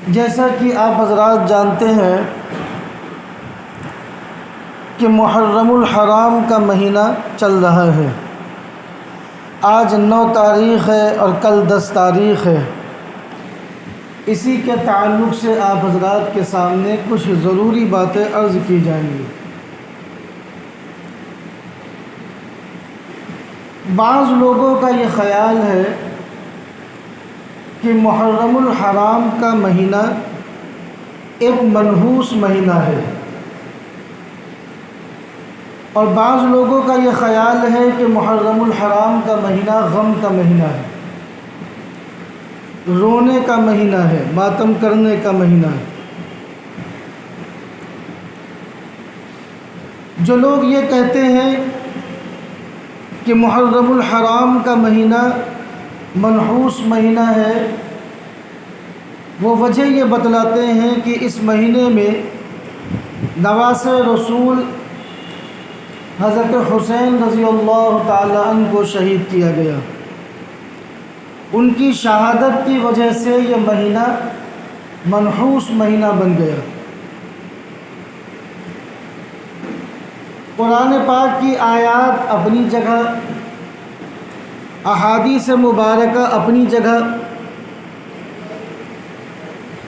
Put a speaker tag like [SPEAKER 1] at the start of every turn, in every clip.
[SPEAKER 1] جیسا کہ آپ حضرات جانتے ہیں کہ محرم الحرام کا مہینہ چل رہا ہے۔ آج 9 تاریخ ہے اور کل 10 تاریخ ہے۔ اسی کے تعلق سے آپ حضرات کے سامنے کچھ ضروری باتیں عرض کی جائیں گی۔ بعض لوگوں کا یہ خیال ہے کہ محرم الحرام کا مہینہ ایک منحوس مہینہ ہے، اور بعض لوگوں کا یہ خیال ہے کہ محرم الحرام کا مہینہ غم کا مہینہ ہے، رونے کا مہینہ ہے، ماتم کرنے کا مہینہ ہے۔ جو لوگ یہ کہتے ہیں کہ محرم الحرام کا مہینہ منحوس مہینہ ہے، وہ وجہ یہ بتلاتے ہیں کہ اس مہینے میں نواسۂ رسول حضرت حسین رضی اللہ تعالی عنہ کو شہید کیا گیا۔ ان کی شہادت کی وجہ سے یہ مہینہ منحوس مہینہ بن گیا۔ قرآن پاک کی آیات اپنی جگہ، احادیث مبارکہ اپنی جگہ،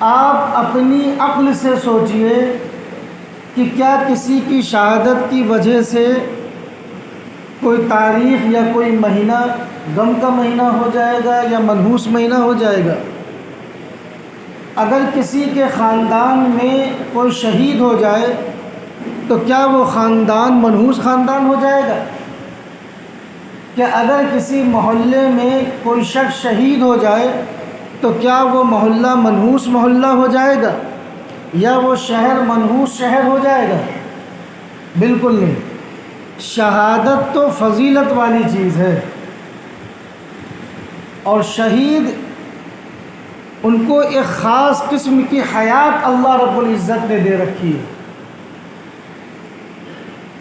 [SPEAKER 1] آپ اپنی عقل سے سوچئے کہ کیا کسی کی شہادت کی وجہ سے کوئی تاریخ یا کوئی مہینہ غم کا مہینہ ہو جائے گا یا منحوس مہینہ ہو جائے گا؟ اگر کسی کے خاندان میں کوئی شہید ہو جائے تو کیا وہ خاندان منحوس خاندان ہو جائے گا؟ کہ اگر کسی محلے میں کوئی شخص شہید ہو جائے تو کیا وہ محلہ منحوس محلہ ہو جائے گا یا وہ شہر منحوس شہر ہو جائے گا؟ بالکل نہیں۔ شہادت تو فضیلت والی چیز ہے، اور شہید ان کو ایک خاص قسم کی حیات اللہ رب العزت نے دے رکھی ہے۔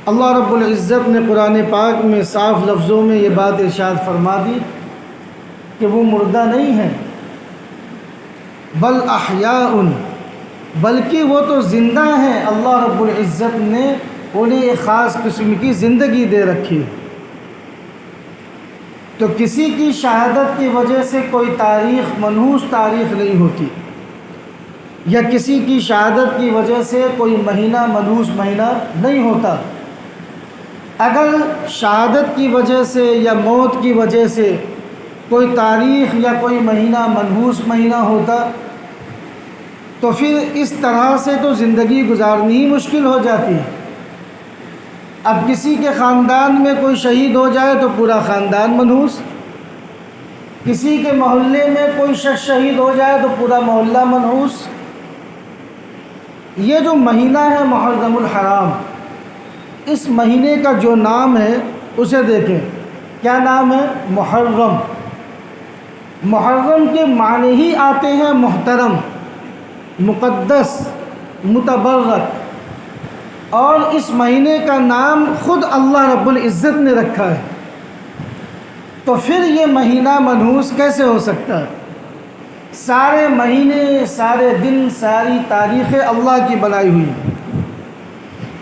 [SPEAKER 1] اللہ رب العزت نے قرآن پاک میں صاف لفظوں میں یہ بات ارشاد فرما دی کہ وہ مردہ نہیں ہیں، بل احیاء، بلکہ وہ تو زندہ ہیں۔ اللہ رب العزت نے انہیں ایک خاص قسم کی زندگی دے رکھی۔ تو کسی کی شہادت کی وجہ سے کوئی تاریخ منحوس تاریخ نہیں ہوتی، یا کسی کی شہادت کی وجہ سے کوئی مہینہ منحوس مہینہ نہیں ہوتا۔ اگر شہادت کی وجہ سے یا موت کی وجہ سے کوئی تاریخ یا کوئی مہینہ منحوس مہینہ ہوتا تو پھر اس طرح سے تو زندگی گزارنی ہی مشکل ہو جاتی۔ اب کسی کے خاندان میں کوئی شہید ہو جائے تو پورا خاندان منحوس، کسی کے محلے میں کوئی شخص شہید ہو جائے تو پورا محلہ منحوس۔ یہ جو مہینہ ہے محرم الحرام، اس مہینے کا جو نام ہے اسے دیکھیں، کیا نام ہے؟ محرم۔ محرم کے معنی ہی آتے ہیں محترم، مقدس، متبرک، اور اس مہینے کا نام خود اللہ رب العزت نے رکھا ہے۔ تو پھر یہ مہینہ منحوس کیسے ہو سکتا ہے؟ سارے مہینے، سارے دن، ساری تاریخیں اللہ کی بنائی ہوئی ہیں،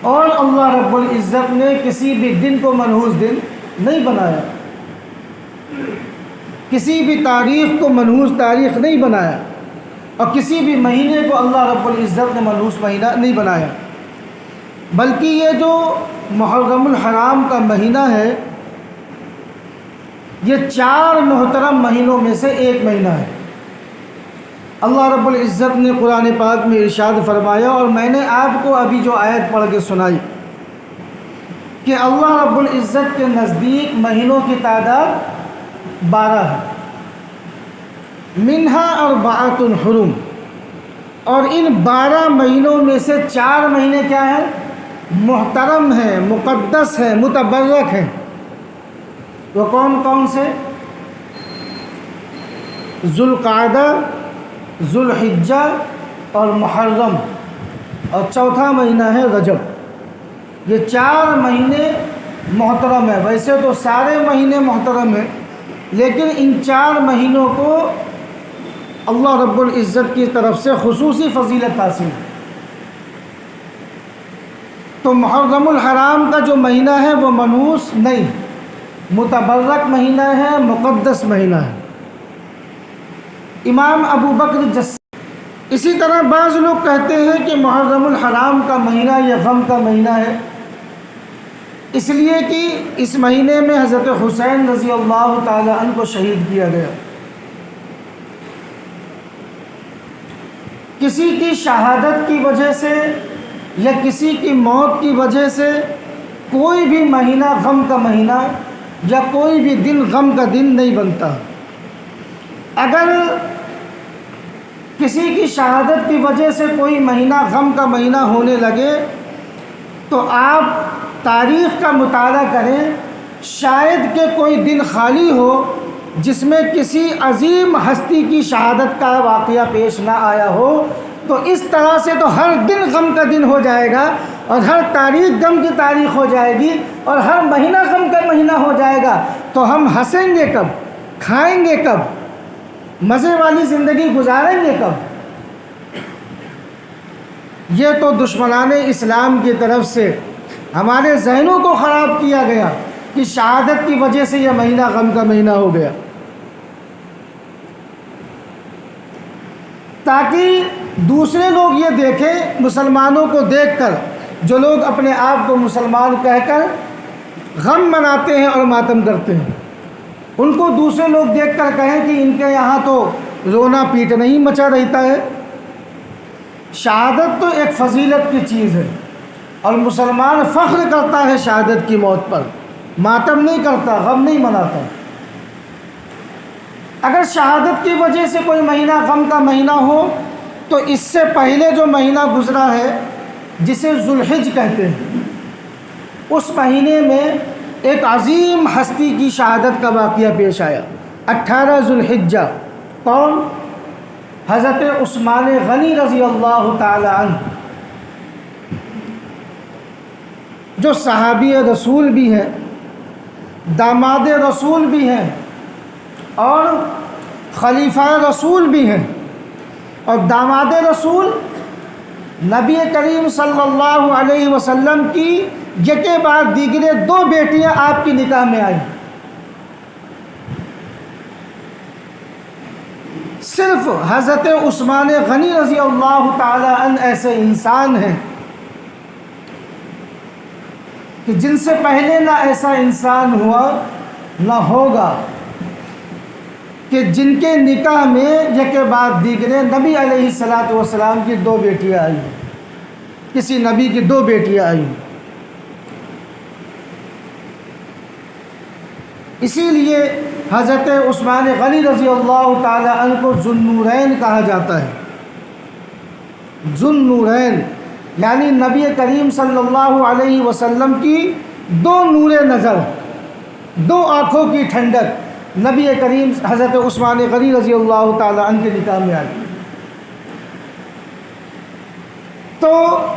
[SPEAKER 1] اور اللہ رب العزت نے کسی بھی دن کو منحوس دن نہیں بنایا، کسی بھی تاریخ کو منحوس تاریخ نہیں بنایا، اور کسی بھی مہینے کو اللہ رب العزت نے منحوس مہینہ نہیں بنایا۔ بلکہ یہ جو محرم الحرام کا مہینہ ہے، یہ 4 محترم مہینوں میں سے ایک مہینہ ہے۔ اللہ رب العزت نے قرآن پاک میں ارشاد فرمایا، اور میں نے آپ کو ابھی جو آیت پڑھ کے سنائی کہ اللہ رب العزت کے نزدیک مہینوں کی تعداد 12 ہے، منہا اربعۃ حرم، اور ان 12 مہینوں میں سے 4 مہینے کیا ہیں؟ محترم ہیں، مقدس ہیں، متبرک ہیں۔ وہ کون کون سے؟ ذوالقعدہ، ذوالحجہ اور محرم، اور چوتھا مہینہ ہے رجب۔ یہ 4 مہینے محترم ہیں۔ ویسے تو سارے مہینے محترم ہیں، لیکن ان 4 مہینوں کو اللہ رب العزت کی طرف سے خصوصی فضیلت حاصل ہے۔ تو محرم الحرام کا جو مہینہ ہے وہ منحوس نہیں، متبرک مہینہ ہے، مقدس مہینہ ہے۔ امام ابو بکر اسی طرح بعض لوگ کہتے ہیں کہ محرم الحرام کا مہینہ یہ غم کا مہینہ ہے، اس لیے کہ اس مہینے میں حضرت حسین رضی اللہ تعالی عنہ کو شہید کیا گیا۔ کسی کی شہادت کی وجہ سے یا کسی کی موت کی وجہ سے کوئی بھی مہینہ غم کا مہینہ یا کوئی بھی دن غم کا دن نہیں بنتا۔ اگر کسی کی شہادت کی وجہ سے کوئی مہینہ غم کا مہینہ ہونے لگے تو آپ تاریخ کا مطالعہ کریں، شاید کہ کوئی دن خالی ہو جس میں کسی عظیم ہستی کی شہادت کا واقعہ پیش نہ آیا ہو۔ تو اس طرح سے تو ہر دن غم کا دن ہو جائے گا، اور ہر تاریخ غم کی تاریخ ہو جائے گی، اور ہر مہینہ غم کا مہینہ ہو جائے گا، تو ہم ہنسیں گے کب، کھائیں گے کب، مزے والی زندگی گزاریں گے کب؟ یہ تو دشمنان اسلام کی طرف سے ہمارے ذہنوں کو خراب کیا گیا کہ شہادت کی وجہ سے یہ مہینہ غم کا مہینہ ہو گیا، تاکہ دوسرے لوگ یہ دیکھیں، مسلمانوں کو دیکھ کر، جو لوگ اپنے آپ کو مسلمان کہہ کر غم مناتے ہیں اور ماتم کرتے ہیں، ان کو دوسرے لوگ دیکھ کر کہیں کہ ان کے یہاں تو رونا پیٹنا ہی مچا رہتا ہے۔ شہادت تو ایک فضیلت کی چیز ہے، اور مسلمان فخر کرتا ہے شہادت کی موت پر، ماتم نہیں کرتا، غم نہیں مناتا۔ اگر شہادت کی وجہ سے کوئی مہینہ غم کا مہینہ ہو تو اس سے پہلے جو مہینہ گزرا ہے جسے ذوالحج کہتے ہیں، اس مہینے میں ایک عظیم ہستی کی شہادت کا واقعہ پیش آیا۔ 18 ذوالحجہ، کون؟ حضرت عثمان غنی رضی اللہ تعالی عنہ، جو صحابی رسول بھی ہیں، داماد رسول بھی ہیں، اور خلیفہ رسول بھی ہیں، اور داماد رسول نبی کریم صلی اللہ علیہ وسلم کی یکے بعد دیگرے 2 بیٹیاں آپ کی نکاح میں آئیں۔ صرف حضرت عثمان غنی رضی اللہ تعالی عنہ ایسے انسان ہیں کہ جن سے پہلے نہ ایسا انسان ہوا نہ ہوگا کہ جن کے نکاح میں یکے بعد دیگرے نبی علیہ الصلاۃ والسلام کی 2 بیٹیاں آئیں، کسی نبی کی 2 بیٹیاں آئیں۔ اسی لیے حضرت عثمان غنی رضی اللہ تعالی عنہ کو ذو النورین کہا جاتا ہے۔ ذو النورین یعنی نبی کریم صلی اللہ علیہ وسلم کی 2 نور نظر، 2 آنکھوں کی ٹھنڈک نبی کریم حضرت عثمان غنی رضی اللہ تعالی عنہ کے نکاح میں آئی۔ تو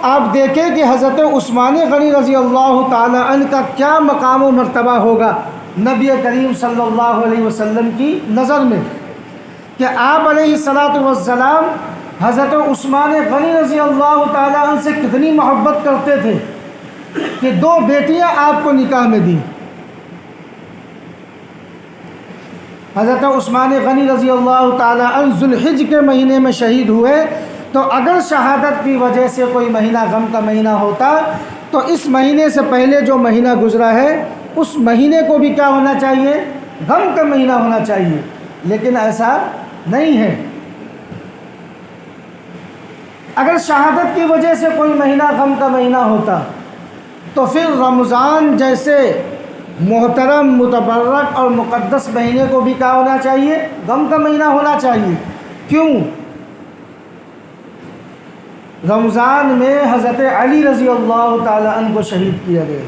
[SPEAKER 1] آپ دیکھیں کہ حضرت عثمان غنی رضی اللہ تعالی عنہ کا کیا مقام و مرتبہ ہوگا نبی کریم صلی اللہ علیہ وسلم کی نظر میں، کہ آپ علیہ الصلاۃ والسلام حضرت عثمان غنی رضی اللہ تعالی عنہ سے کتنی محبت کرتے تھے کہ 2 بیٹیاں آپ کو نکاح میں دیں۔ حضرت عثمان غنی رضی اللہ تعالی عنہ ذوالحج کے مہینے میں شہید ہوئے، تو اگر شہادت کی وجہ سے کوئی مہینہ غم کا مہینہ ہوتا تو اس مہینے سے پہلے جو مہینہ گزرا ہے اس مہینے کو بھی کیا ہونا چاہیے؟ غم کا مہینہ ہونا چاہیے، لیکن ایسا نہیں ہے۔ اگر شہادت کی وجہ سے کوئی مہینہ غم کا مہینہ ہوتا تو پھر رمضان جیسے محترم، متبرک اور مقدس مہینے کو بھی کیا ہونا چاہیے؟ غم کا مہینہ ہونا چاہیے۔ کیوں؟ رمضان میں حضرت علی رضی اللہ تعالی عنہ کو شہید کیا گیا۔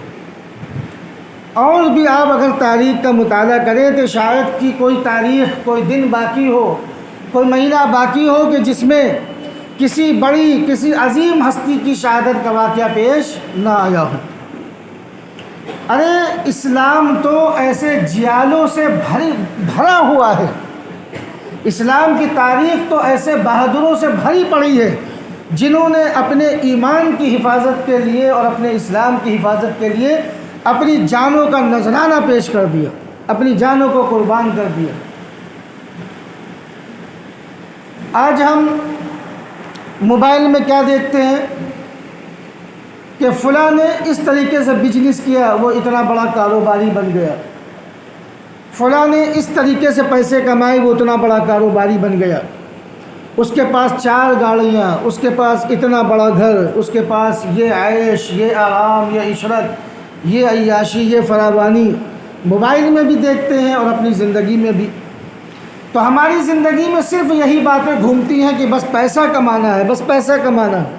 [SPEAKER 1] اور بھی آپ اگر تاریخ کا مطالعہ کریں تو شاید کہ کوئی تاریخ، کوئی دن باقی ہو، کوئی مہینہ باقی ہو کہ جس میں کسی بڑی، کسی عظیم ہستی کی شہادت کا واقعہ پیش نہ آیا ہو۔ ارے اسلام تو ایسے جیالوں سے بھرا ہوا ہے اسلام کی تاریخ تو ایسے بہادروں سے بھری پڑی ہے جنہوں نے اپنے ایمان کی حفاظت کے لیے اور اپنے اسلام کی حفاظت کے لیے اپنی جانوں کا نذرانہ پیش کر دیا، اپنی جانوں کو قربان کر دیا۔ آج ہم موبائل میں کیا دیکھتے ہیں کہ فلاں نے اس طریقے سے بزنس کیا، وہ اتنا بڑا کاروباری بن گیا، فلاں نے اس طریقے سے پیسے کمائے، وہ اتنا بڑا کاروباری بن گیا، اس کے پاس 4 گاڑیاں، اس کے پاس اتنا بڑا گھر، اس کے پاس یہ عیش، یہ آرام، یہ عشرت، یہ عیاشی، یہ فراوانی۔ موبائل میں بھی دیکھتے ہیں اور اپنی زندگی میں بھی۔ تو ہماری زندگی میں صرف یہی باتیں گھومتی ہیں کہ بس پیسہ کمانا ہے، بس پیسہ کمانا ہے۔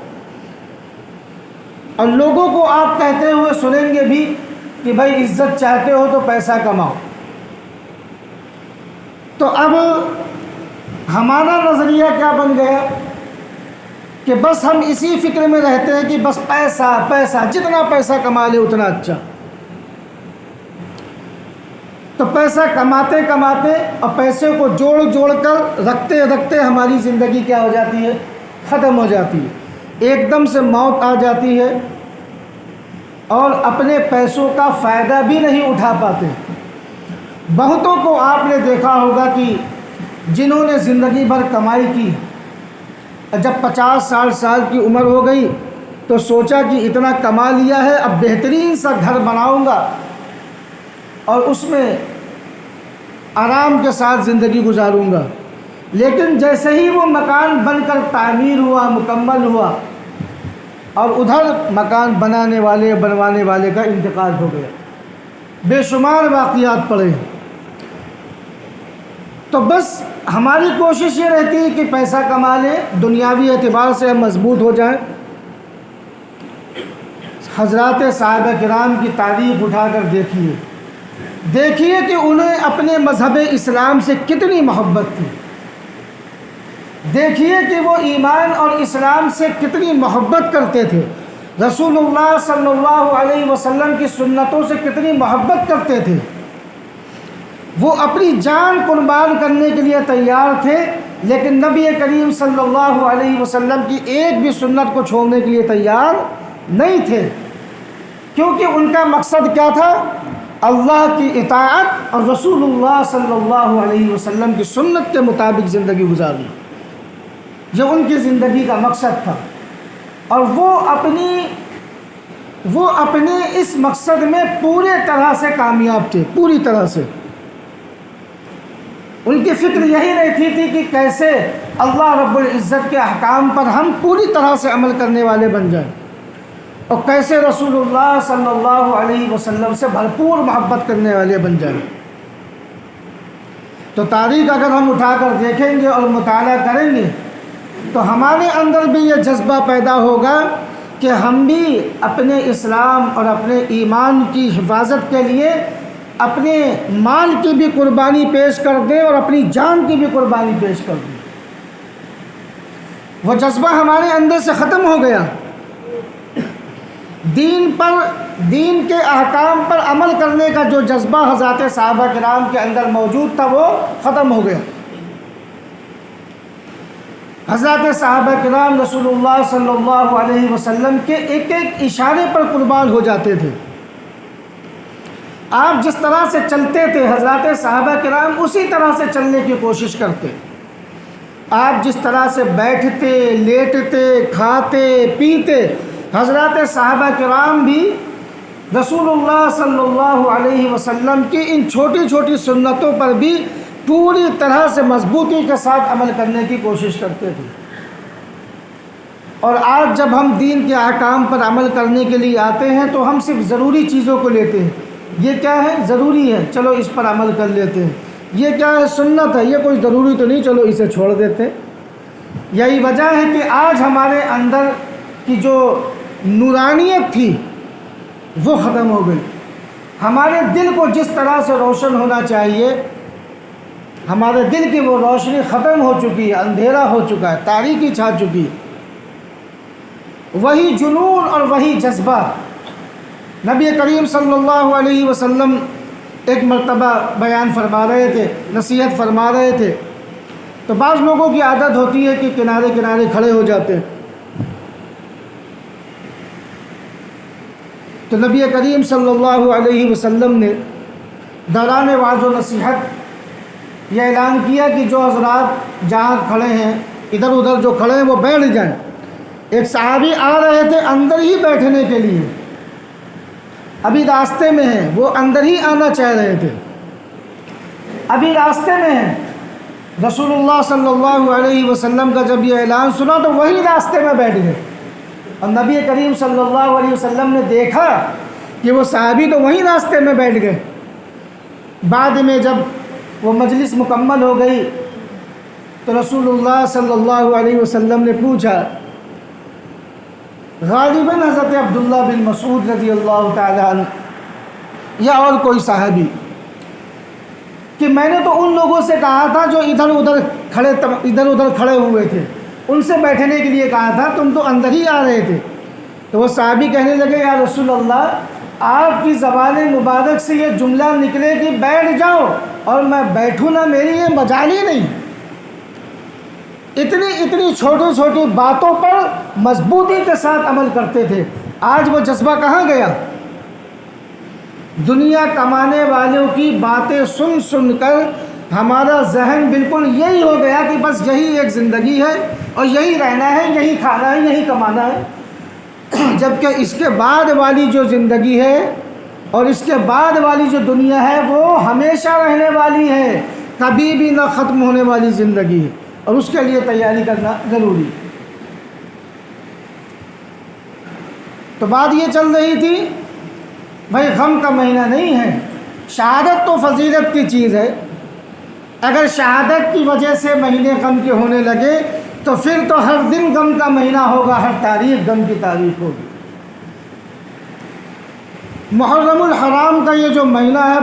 [SPEAKER 1] اور لوگوں کو آپ کہتے ہوئے سنیں گے بھی کہ بھائی عزت چاہتے ہو تو پیسہ کماؤ۔ تو اب ہمارا نظریہ کیا بن گیا کہ بس ہم اسی فکر میں رہتے ہیں کہ بس پیسہ پیسہ، جتنا پیسہ کما لے اتنا اچھا۔ تو پیسہ کماتے کماتے اور پیسے کو جوڑ کر رکھتے رکھتے ہماری زندگی کیا ہو جاتی ہے؟ ختم ہو جاتی ہے۔ ایک دم سے موت آ جاتی ہے اور اپنے پیسوں کا فائدہ بھی نہیں اٹھا پاتے۔ بہتوں کو آپ نے دیکھا ہوگا کہ جنہوں نے زندگی بھر کمائی کی، جب 50-60 سال کی عمر ہو گئی تو سوچا کہ اتنا کما لیا ہے، اب بہترین سا گھر بناؤں گا اور اس میں آرام کے ساتھ زندگی گزاروں گا۔ لیکن جیسے ہی وہ مکان بن کر تعمیر ہوا، مکمل ہوا، اور ادھر مکان بنوانے والے کا انتقال ہو گیا۔ بے شمار واقعات پڑے۔ تو بس ہماری کوشش یہ رہتی ہے کہ پیسہ کما لیں، دنیاوی اعتبار سے ہم مضبوط ہو جائیں۔ حضرات صحابہ کرام کی تاریخ اٹھا کر دیکھیے کہ انہیں اپنے مذہب اسلام سے کتنی محبت تھی۔ دیکھیے کہ وہ ایمان اور اسلام سے کتنی محبت کرتے تھے، رسول اللہ صلی اللہ علیہ وسلم کی سنتوں سے کتنی محبت کرتے تھے۔ وہ اپنی جان قربان کرنے کے لیے تیار تھے، لیکن نبی کریم صلی اللہ علیہ وسلم کی ایک بھی سنت کو چھوڑنے کے لیے تیار نہیں تھے، کیونکہ ان کا مقصد کیا تھا؟ اللہ کی اطاعت اور رسول اللہ صلی اللہ علیہ وسلم کی سنت کے مطابق زندگی گزارنا، یہ ان کی زندگی کا مقصد تھا۔ اور وہ اپنے اس مقصد میں پورے طرح سے کامیاب تھے، پوری طرح سے۔ ان کی فکر یہی رہتی تھی کہ کیسے اللہ رب العزت کے احکام پر ہم پوری طرح سے عمل کرنے والے بن جائیں، اور کیسے رسول اللہ صلی اللہ علیہ وسلم سے بھرپور محبت کرنے والے بن جائیں۔ تو تاریخ اگر ہم اٹھا کر دیکھیں گے اور مطالعہ کریں گے تو ہمارے اندر بھی یہ جذبہ پیدا ہوگا کہ ہم بھی اپنے اسلام اور اپنے ایمان کی حفاظت کے لیے اپنے مال کی بھی قربانی پیش کر دیں اور اپنی جان کی بھی قربانی پیش کر دیں۔ وہ جذبہ ہمارے اندر سے ختم ہو گیا۔ دین کے احکام پر عمل کرنے کا جو جذبہ حضرات صحابہ کرام کے اندر موجود تھا وہ ختم ہو گیا۔ حضرات صحابہ کرام رسول اللہ صلی اللہ علیہ وسلم کے ایک ایک اشارے پر قربان ہو جاتے تھے۔ آپ جس طرح سے چلتے تھے حضرات صحابہ کرام اسی طرح سے چلنے کی کوشش کرتے۔ آپ جس طرح سے بیٹھتے، لیٹتے، کھاتے، پیتے، حضرات صحابہ کرام بھی رسول اللہ صلی اللہ علیہ وسلم کی ان چھوٹی چھوٹی سنتوں پر بھی پوری طرح سے مضبوطی کے ساتھ عمل کرنے کی کوشش کرتے تھے۔ اور آج جب ہم دین کے احکام پر عمل کرنے کے لیے آتے ہیں تو ہم صرف ضروری چیزوں کو لیتے ہیں، یہ کیا ہے؟ ضروری ہے، چلو اس پر عمل کر لیتے ہیں۔ یہ کیا ہے؟ سنت ہے، یہ کوئی ضروری تو نہیں، چلو اسے چھوڑ دیتے ہیں۔ یہی وجہ ہے کہ آج ہمارے اندر کی جو نورانیت تھی وہ ختم ہو گئی۔ ہمارے دل کو جس طرح سے روشن ہونا چاہیے، ہمارے دل کی وہ روشنی ختم ہو چکی ہے، اندھیرا ہو چکا ہے، تاریکی چھا چکی ہے۔ وہی جنون اور وہی جذبہ نبی کریم صلی اللہ علیہ وسلم ایک مرتبہ بیان فرما رہے تھے، نصیحت فرما رہے تھے تو بعض لوگوں کی عادت ہوتی ہے کہ کنارے کنارے کھڑے ہو جاتے ہیں. تو نبی کریم صلی اللہ علیہ وسلم نے دوران وعظ و نصیحت یہ اعلان کیا کہ جو حضرات جہاں کھڑے ہیں ادھر ادھر جو کھڑے ہیں وہ بیٹھ جائیں. ایک صحابی آ رہے تھے اندر ہی بیٹھنے کے لیے، ابھی راستے میں ہیں، وہ اندر ہی آنا چاہ رہے تھے، ابھی راستے میں ہیں. رسول اللہ صلی اللہ علیہ وسلم کا جب یہ اعلان سنا تو وہی راستے میں بیٹھ گئے، اور نبی کریم صلی اللہ علیہ وسلم نے دیکھا کہ وہ صحابی تو وہیں راستے میں بیٹھ گئے. بعد میں جب وہ مجلس مکمل ہو گئی تو رسول اللہ صلی اللہ علیہ وسلم نے پوچھا، غالباً حضرت عبداللہ بن مسعود رضی اللہ تعالی عنہ یا اور کوئی صحابی، کہ میں نے تو ان لوگوں سے کہا تھا جو ادھر ادھر کھڑے ہوئے تھے، ان سے بیٹھنے کے لیے کہا تھا، تم تو اندر ہی آ رہے تھے. تو وہ صحابی کہنے لگے، یا رسول اللہ، آپ کی زبان مبارک سے یہ جملہ نکلے کہ بیٹھ جاؤ اور میں بیٹھوں نہ، میری یہ مجال ہی نہیں. اتنی چھوٹی چھوٹی باتوں پر مضبوطی کے ساتھ عمل کرتے تھے. آج وہ جذبہ کہاں گیا؟ دنیا کمانے والوں کی باتیں سن سن کر ہمارا ذہن بالکل یہی ہو گیا کہ بس یہی ایک زندگی ہے اور یہی رہنا ہے، یہی کھانا ہے، یہی کمانا ہے. جبکہ اس کے بعد والی جو زندگی ہے اور اس کے بعد والی جو دنیا ہے وہ ہمیشہ رہنے والی ہے، کبھی بھی نہ ختم ہونے والی زندگی ہے، اور اس کے لیے تیاری کرنا ضروری. تو بات یہ چل رہی تھی، بھائی غم کا مہینہ نہیں ہے، شہادت تو فضیلت کی چیز ہے. اگر شہادت کی وجہ سے مہینے غم کے ہونے لگے تو پھر تو ہر دن غم کا مہینہ ہوگا، ہر تاریخ غم کی تاریخ ہوگی. محرم الحرام کا یہ جو مہینہ ہے